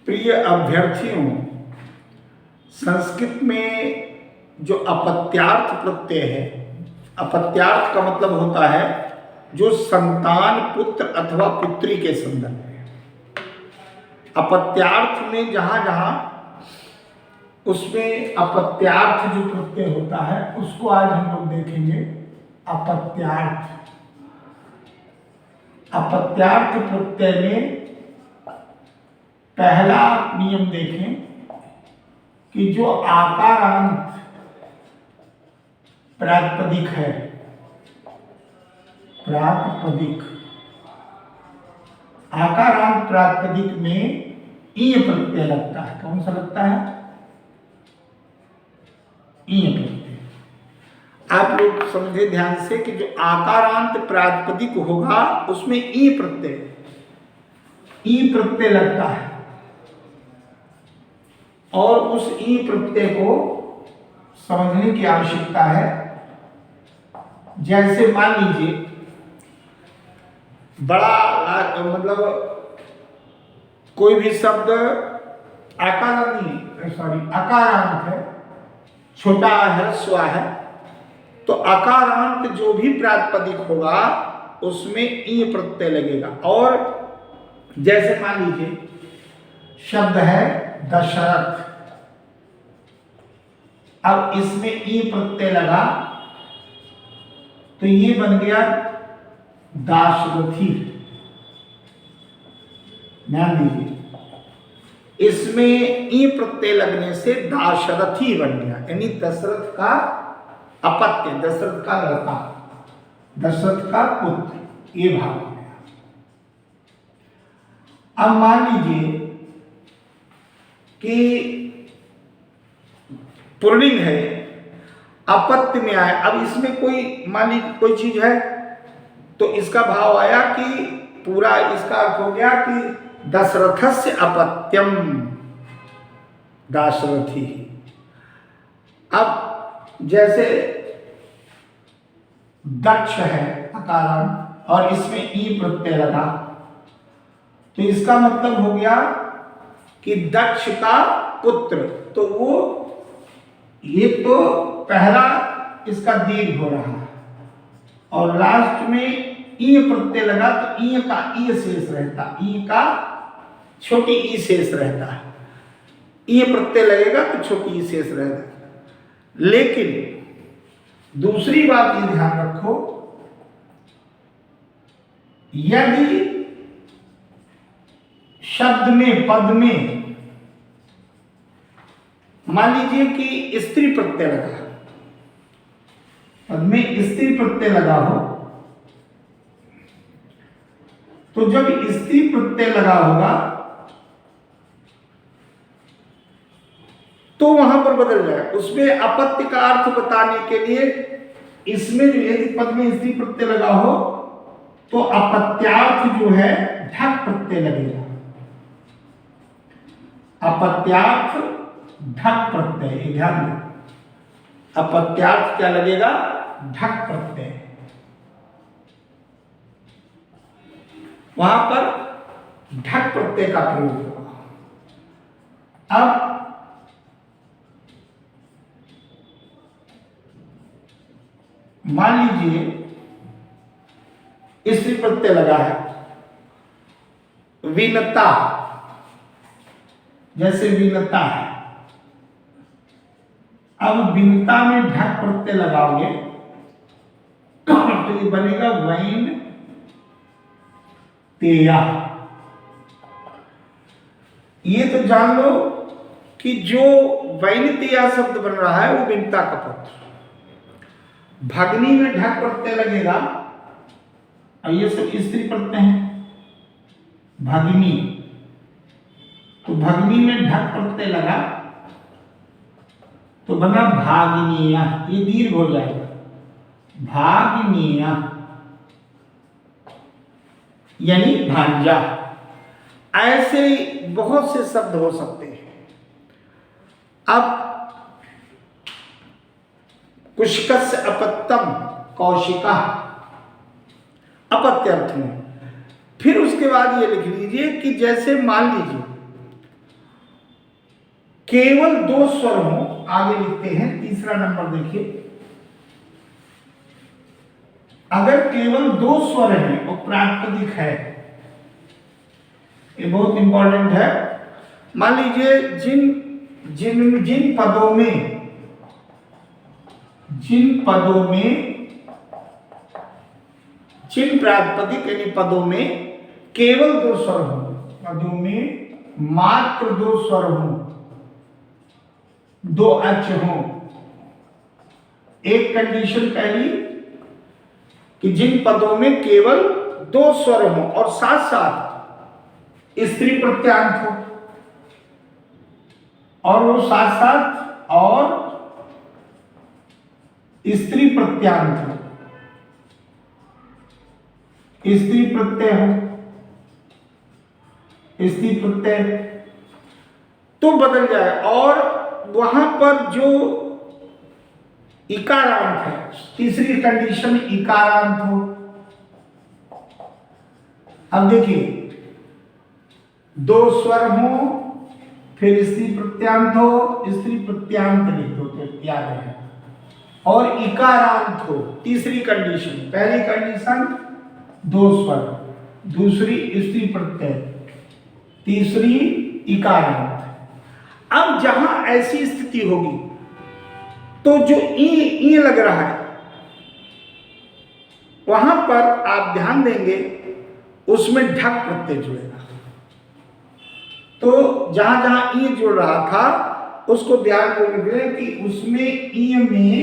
प्रिय अभ्यर्थियों, संस्कृत में जो अपत्यार्थ प्रत्यय है, अपत्यार्थ का मतलब होता है जो संतान, पुत्र अथवा पुत्री के संदर्भ में। अपत्यार्थ में जहां जहां उसमें अपत्यार्थ जो प्रत्यय होता है उसको आज हम लोग देखेंगे। अपत्यार्थ, अपत्यार्थ प्रत्यय में पहला नियम देखें कि जो आकारांत प्रातिपदिक है, प्रातिपदिक, आकारांत प्रातिपदिक में ईय प्रत्यय लगता है। कौन सा लगता है? ईय प्रत्यय। आप लोग समझे ध्यान से कि जो आकारांत प्रातिपदिक होगा उसमें ई प्रत्यय, ई प्रत्यय लगता है और उस ई प्रत्यय को समझने की आवश्यकता है। जैसे मान लीजिए बड़ा मतलब कोई भी शब्द अकारांत है, छोटा ह्रस्व है, तो अकारांत जो भी प्रातिपदिक होगा उसमें ई प्रत्यय लगेगा। और जैसे मान लीजिए शब्द है दशरथ, अब इसमें ई प्रत्यय लगा तो ये बन गया दाशरथी। ध्यान दीजिए, इसमें ई प्रत्यय लगने से दाशरथी बन गया, यानी दशरथ का अपत्य, दशरथ का लड़का, दशरथ का पुत्र, ये भाव हो गया। अब मान लीजिए कि पुल्लिंग है, अपत्य में आए, अब इसमें कोई मान लीजिए कोई चीज है तो इसका भाव आया कि पूरा इसका अर्थ हो गया कि दशरथस्य अपत्यम दाशरथी। अब जैसे दक्ष है अकारांत और इसमें ई प्रत्यय लगा तो इसका मतलब हो गया कि दक्ष का पुत्र, तो वो ये तो पहला इसका दीर्घ हो रहा है और लास्ट में ई प्रत्यय लगा तो ई का ई शेष रहता, ई का छोटी ई शेष रहता है। ई प्रत्यय लगेगा तो छोटी ई शेष रहेगा। लेकिन दूसरी बात ये ध्यान रखो, यदि शब्द में, पद में मान लीजिए कि स्त्री प्रत्यय लगा, पद में स्त्री प्रत्यय लगा हो, तो जब स्त्री प्रत्यय लगा होगा तो वहां पर बदल जाए। उसमें अपत्य का अर्थ बताने के लिए इसमें जो यदि पद में स्त्री प्रत्यय लगा हो तो अपत्यार्थ जो है ढक प्रत्यय लगेगा। अपत्यार्थ ढक प्रत्यय, ध्यान दें, अपत्यार्थ क्या लगेगा? ढक प्रत्यय। वहां पर ढक प्रत्यय का प्रयोग होगा। अब मान लीजिए स्त्री प्रत्यय लगा है, विनता, जैसे विनता है, अब विनता में ढक प्रत्यय लगाओगे तो ये बनेगा वैन तेया। ये तो जान लो कि जो वैनतेया शब्द बन रहा है वो विनता का पुत्र। भगनी में ढक प्रत्यय लगेगा और ये सब स्त्री प्रत्यय हैं। भगिनी, तो भगनी में ढक प्रत्यय लगा तो बना भागिनीया, ये दीर्घ हो जाएगा, भागिनीया यानी भांजा। ऐसे बहुत से शब्द हो सकते हैं। अब कुशकस्य अपत्यम कौशिका, अपत्य अर्थ में। फिर उसके बाद ये लिख लीजिए कि जैसे मान लीजिए केवल दो स्वर हो, आगे लिखते हैं तीसरा नंबर देखिए, अगर केवल दो स्वर हैं और प्रातिपदिक है, ये बहुत इंपॉर्टेंट है। मान लीजिए जिन पदों में जिन प्रातिपदिक यानी पदों में केवल दो स्वर हो, पदों में मात्र दो स्वर हो, दो अच हो। एक कंडीशन पहली कि जिन पदों में केवल दो स्वर हो और साथ साथ स्त्री प्रत्यांत हो, और वो साथ साथ और स्त्री प्रत्यांत हो, स्त्री प्रत्यय हो, स्त्री प्रत्यय तो बदल जाए, और वहां पर जो इकारांत है, तीसरी कंडीशन इकारांत हो। अब देखिए, दो स्वर हो, फिर स्त्री प्रत्यांत हो, स्त्री प्रत्यांत लिख दो तो याद है, और इकारांत हो, तीसरी कंडीशन। पहली कंडीशन दो स्वर, दूसरी स्त्री प्रत्यय, तीसरी इकारांत। अब जहां ऐसी स्थिति होगी तो जो ई लग रहा है वहां पर आप ध्यान देंगे उसमें ढक प्रत्यय जुड़ेगा। तो जहां जहां ई जुड़ रहा था उसको ध्यान रखें कि उसमें ई में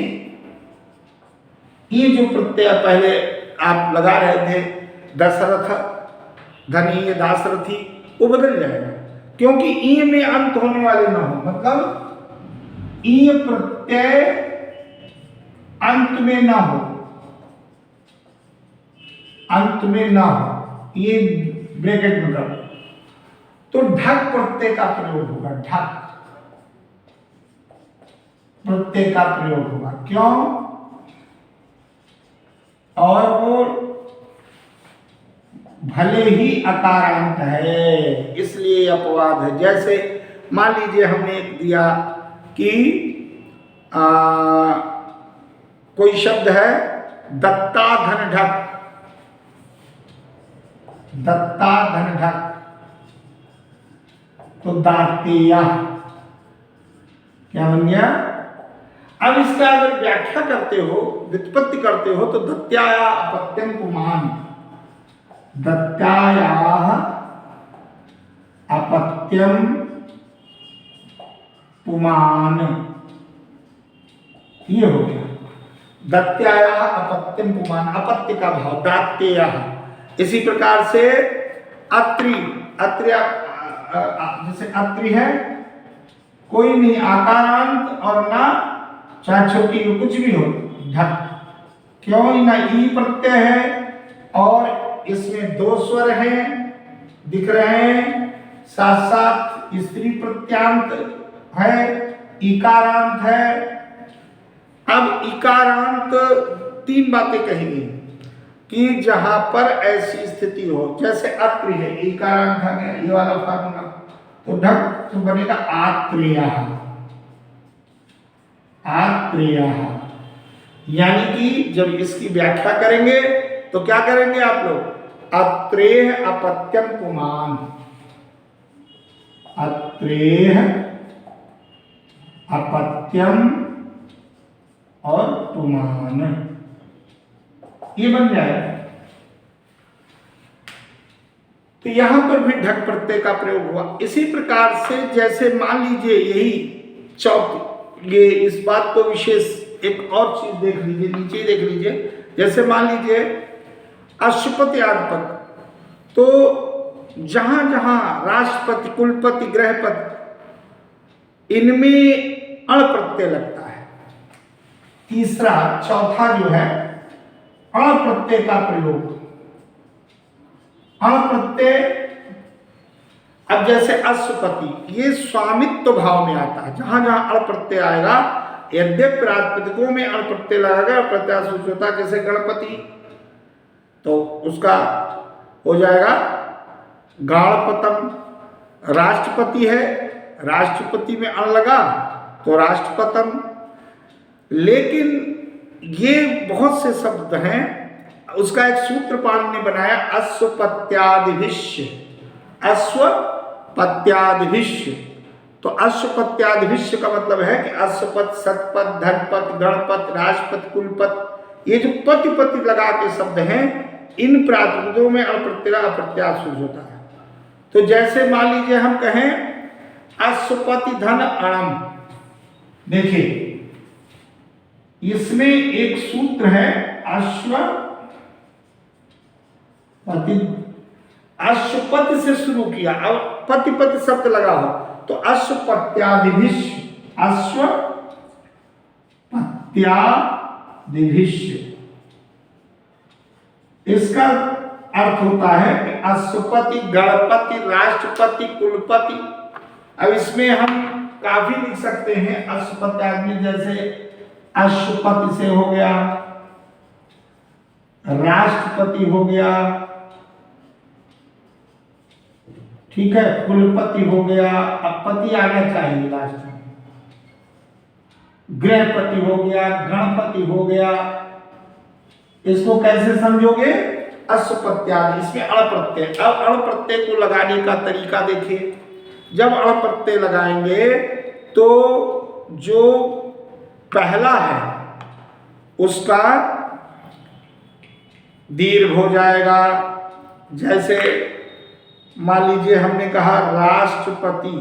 ई जो प्रत्यय पहले आप लगा रहे थे, दशरथ धनी दासरथी, वो बदल जाएगा, क्योंकि ई में अंत होने वाले ना हो, मतलब ई प्रत्यय अंत में ना हो, अंत में ना हो, ये ब्रैकेट में रखो। तो ढक प्रत्यय का प्रयोग होगा, ढक प्रत्यय का प्रयोग होगा। क्यों? और वो भले ही अकारांत है इसलिए अपवाद है। जैसे मान लीजिए हमने एक दिया कि कोई शब्द है दत्ता धन ढक, दत्ता धन ढक, तो दातेया क्या बन गया? अब इसका अगर व्याख्या करते हो, व्युत्पत्ति करते हो, तो दत्याया अपत्यम पुमान, दत्याया अपत्यम पुमान, ये हो गया दत्याया अपत्यम पुमान, अपत्य का भाव दात्तेया। इसी प्रकार से अत्रि, अत्र्य जैसे अत्रि है, कोई नहीं आकारांत और ना चाहे छोटी हो कुछ भी हो, ढक। क्यों? ना ई प्रत्यय है और इसमें दो स्वर हैं दिख रहे हैं, साथ साथ स्त्री प्रत्यांत है, इकारांत है। अब इकारांत तीन बातें कहेंगे कि जहां पर ऐसी स्थिति हो, जैसे अत्रि है, इकारांत आ गया, ये वाला फार्मूला, तो ढक तो बनेगा आत्रेय, आत्रेय। यानी कि जब इसकी व्याख्या करेंगे तो क्या करेंगे आप लोग? अत्रेय अपत्यम पुमान, अत्रेय अपत्यम और पुमान, ये बन जाएगा। तो यहां पर भी ढक प्रत्यय का प्रयोग हुआ। इसी प्रकार से जैसे मान लीजिए यही चौथी, ये इस बात को विशेष एक और चीज देख लीजिए, नीचे देख लीजिए। जैसे मान लीजिए अश्वपति आदि पद, तो जहां जहां राष्ट्रपति, कुलपति, गृहपति, इनमें अण प्रत्यय लगता है। तीसरा, चौथा जो है अण प्रत्यय का प्रयोग, अण प्रत्यय। अब जैसे अश्वपति, ये स्वामित्व भाव में आता है। जहां जहां अण प्रत्यय आएगा, यद्यपि प्रातिपदिकों में अण प्रत्यय लगेगा, प्रत्यय सूचित होता है। जैसे गणपति, तो उसका हो जाएगा गाणपतम। राष्ट्रपति है, राष्ट्रपति में अण लगा तो राष्ट्रपतम। लेकिन ये बहुत से शब्द हैं, उसका एक सूत्र पाणिनि ने बनाया, अश्वपत्यादिभिष्य। अश्वपत्यादिभिष्य, तो अश्वपत्यादिभिष्य का मतलब है कि अश्वपत, सतपथ, धनपथ, गणपथ, राजपथ, कुलपथ, ये जो पति पति लगा के शब्द हैं, इन प्रातिपदों में अप्रत्यय अप्रत्याशुज होता है। तो जैसे मान लीजिए हम कहें अश्वपति धन अणम, देखिए इसमें एक सूत्र है, अश्वपति से शुरू किया, अब पति पति शब्द लगा हो तो अश्वपत्यादिभिष्य, अश्वपत्यादिभिष्य। इसका अर्थ होता है कि अश्वपति, गणपति, राष्ट्रपति, कुलपति। अब इसमें हम काफी लिख सकते हैं अश्वपत्यादि, जैसे अश्वपति से हो गया, राष्ट्रपति हो गया, ठीक है, कुलपति हो गया, अब पति आना चाहिए लास्ट में, गृहपति हो गया, गणपति हो गया। इसको कैसे समझोगे? अश्वपत्यादि, इसमें अण प्रत्यय। अब अण प्रत्यय को लगाने का तरीका देखिए। जब अण प्रत्यय लगाएंगे तो जो पहला है उसका दीर्घ हो जाएगा। जैसे मान लीजिए हमने कहा राष्ट्रपति,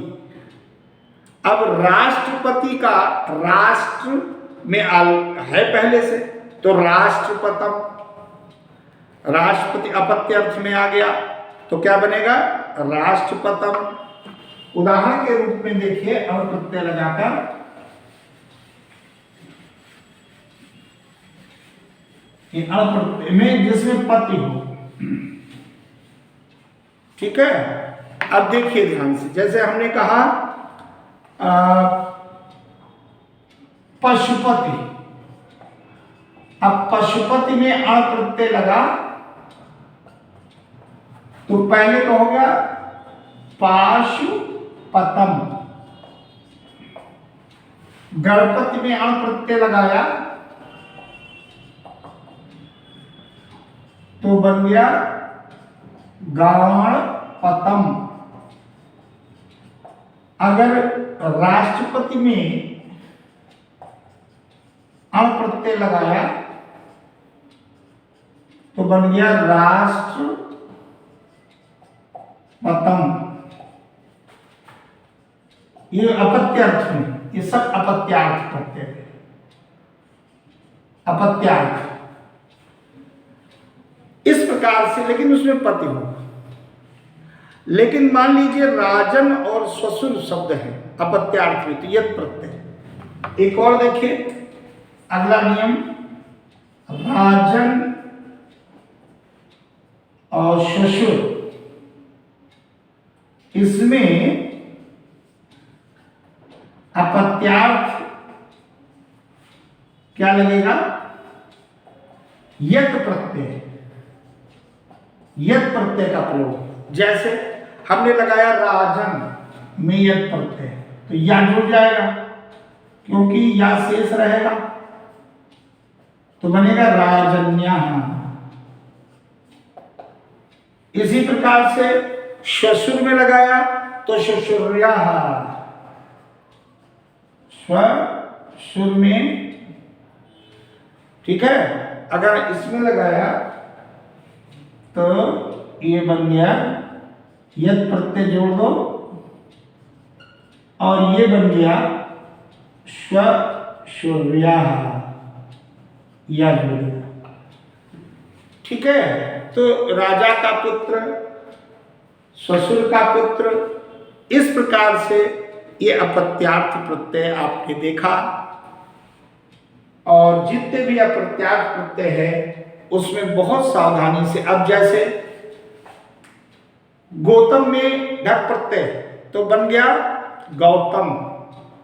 अब राष्ट्रपति का राष्ट्र में है पहले से, तो राष्ट्रपतम। राष्ट्रपति अपत्य अर्थ में आ गया तो क्या बनेगा? राष्ट्रपतम। उदाहरण के रूप में देखिए अण प्रत्यय लगाकर, अण प्रत्यय में जिसमें पति हो, ठीक है। अब देखिए ध्यान से, जैसे हमने कहा पशुपति, अब पशुपति में अण प्रत्यय लगा तो पहले तो हो गया पाशुपतम। गणपति में अण प्रत्यय लगाया तो बन गया गणपतम। अगर राष्ट्रपति में अण प्रत्यय लगाया तो बन गया राष्ट्रपतम। ये अपत्यार्थ में, ये सब अपत्यार्थ प्रत्यय है, अपत्यार्थ इस प्रकार से, लेकिन उसमें पति हो। लेकिन मान लीजिए राजन और श्वशुर शब्द है अपत्यार्थ में, तो यत् प्रत्यय। एक और देखिए अगला नियम, राजन और श्वशुर, इसमें अपत्यार्थ क्या लगेगा? यत् प्रत्यय, यत् प्रत्यय का प्रयोग। जैसे हमने लगाया राजन में यत् प्रत्यय, तो या जुड़ जाएगा क्योंकि या शेष रहेगा, तो बनेगा राजन्यः। इसी प्रकार से श्वशुर में लगाया तो श्वशुर्यः, श्वशुर में, ठीक है। अगर इसमें लगाया तो ये बन गया यत् प्रत्यय जोड़ दो और ये बन गया श्वशुर्यः, या जोड़ दिया, ठीक है। तो राजा का पुत्र, ससुर का पुत्र, इस प्रकार से ये अपत्यार्थ प्रत्यय आपने देखा। और जितने भी अप्रत्यार्थ प्रत्यय है उसमें बहुत सावधानी से, अब जैसे गौतम में ढक प्रत्यय तो बन गया गौतम,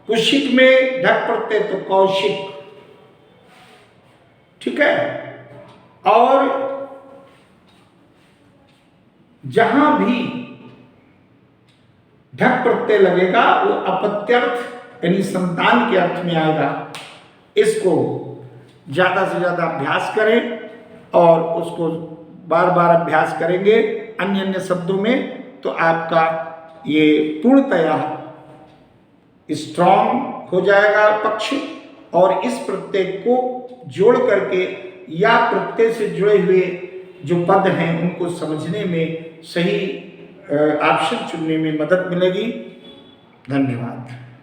कुशिक में ढक प्रत्यय तो कौशिक, ठीक है। और जहां भी ढक प्रत्यय लगेगा वो अपत्यर्थ यानी संतान के अर्थ में आएगा। इसको ज़्यादा से ज़्यादा अभ्यास करें और उसको बार बार अभ्यास करेंगे अन्य अन्य शब्दों में तो आपका ये पूर्णतया स्ट्रॉन्ग हो जाएगा पक्ष। और इस प्रत्यय को जोड़ करके या प्रत्यय से जुड़े हुए जो पद हैं उनको समझने में सही ऑप्शन चुनने में मदद मिलेगी। धन्यवाद।